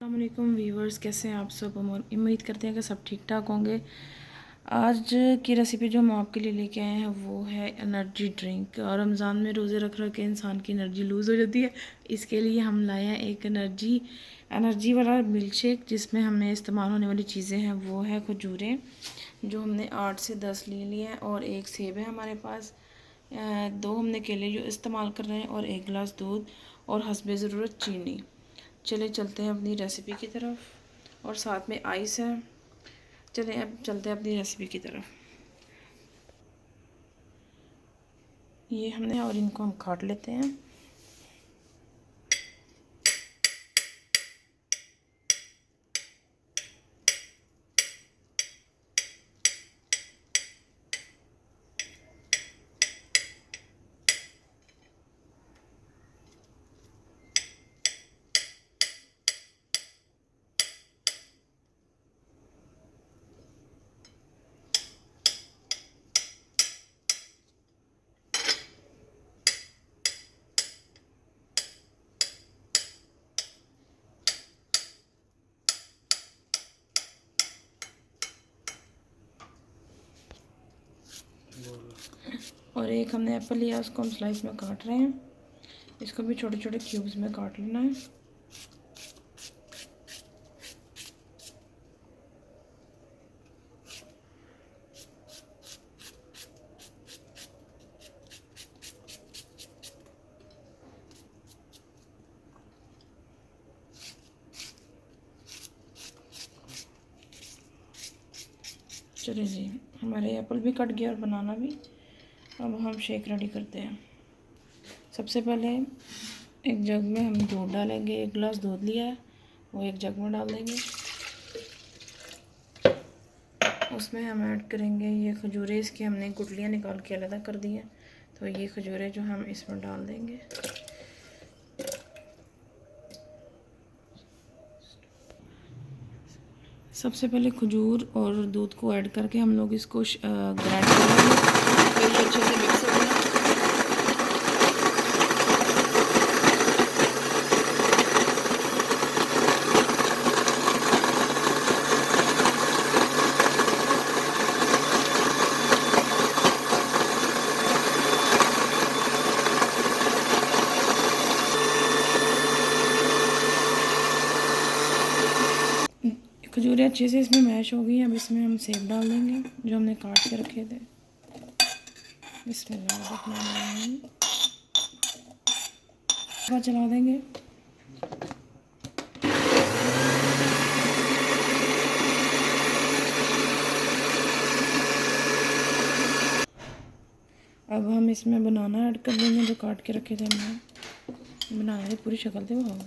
अस्सलामुअलैकुम व्यूवर्स, कैसे हैं आप सब। उम्मीद करते हैं कि सब ठीक ठाक होंगे। आज की रेसिपी जो हम आपके लिए लेके आए हैं वो है एनर्जी ड्रिंक। और रमज़ान में रोज़े रख के इंसान की एनर्जी लूज़ हो जाती है, इसके लिए हम लाए हैं एक एनर्जी वाला मिल्क शेक, जिसमें हमें इस्तेमाल होने वाली चीज़ें हैं वो है खजूरें, जो हमने 8 से 10 ले लिए हैं, और एक सेब है हमारे पास, दो हमने केले जो इस्तेमाल कर रहे हैं, और एक गिलास दूध, और हस्बे ज़रूरत चीनी। चले चलते हैं अपनी रेसिपी की तरफ, और साथ में आइस है। चलें अब चलते हैं अपनी रेसिपी की तरफ। ये हमने, और इनको हम काट लेते हैं। और एक हमने एप्पल लिया, उसको हम स्लाइस में काट रहे हैं। इसको भी छोटे छोटे क्यूब्स में काट लेना है। चलिए जी, हमारे एप्पल भी कट गया और बनाना भी। अब हम शेक रेडी करते हैं। सबसे पहले एक जग में हम दूध डालेंगे। एक गिलास दूध लिया है, वो एक जग में डाल देंगे। उसमें हम ऐड करेंगे ये खजूरें, इसकी हमने गुठलियाँ निकाल के अलग कर दी हैं, तो ये खजूरें जो हम इसमें डाल देंगे। सबसे पहले खजूर और दूध को ऐड करके हम लोग इसको ग्राइंड करेंगे, फिर अच्छे से मिक्स हो जाए। खजूरें अच्छे से इसमें मैश हो गई। अब इसमें हम सेब डाल देंगे जो हमने काट के रखे थे। बिस्मिल्लाह चला देंगे। अब हम इसमें बनाना ऐड कर देंगे जो काट के रखे थे हमने। बनाना की पूरी शक्ल थे वो।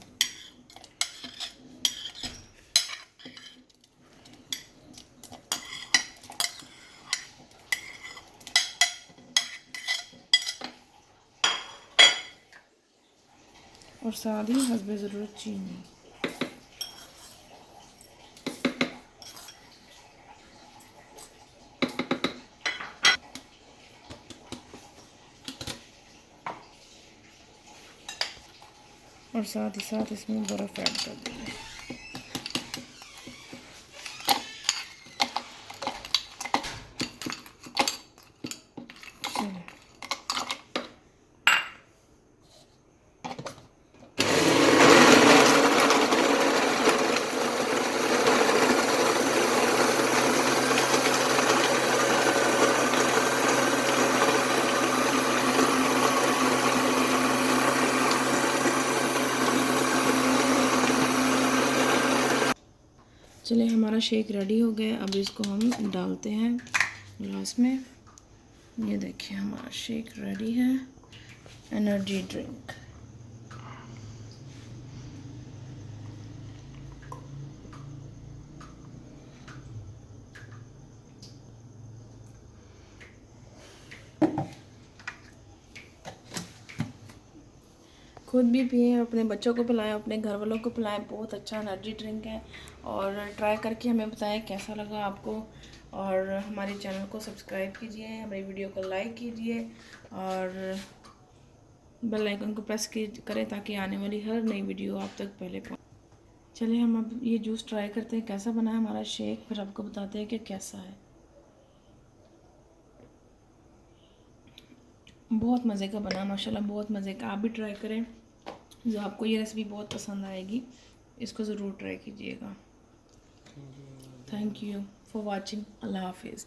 और साथ ही हस्बे ज़रूरत चीनी। और साथ ही साथ इसमें बर्फ़ ऐड कर देंगे। चलिए, हमारा शेक रेडी हो गया। अब इसको हम डालते हैं ग्लास में। ये देखिए, हमारा शेक रेडी है, एनर्जी ड्रिंक। खुद भी पिएं, अपने बच्चों को पिलाएं, अपने घर वालों को पिलाएं। बहुत अच्छा एनर्जी ड्रिंक है, और ट्राई करके हमें बताएं कैसा लगा आपको। और हमारे चैनल को सब्सक्राइब कीजिए, हमारी वीडियो को लाइक कीजिए, और बेल आइकन को प्रेस करें ताकि आने वाली हर नई वीडियो आप तक पहले पहुँचे। चलिए हम अब ये जूस ट्राई करते हैं कैसा बना है हमारा शेक, फिर आपको बताते हैं कि कैसा है। बहुत मज़े का बना माशाल्लाह, बहुत मज़े का। आप भी ट्राई करें, जो आपको ये रेसिपी बहुत पसंद आएगी, इसको ज़रूर ट्राई कीजिएगा। Thank you for watching. अल्लाह हाफिज़।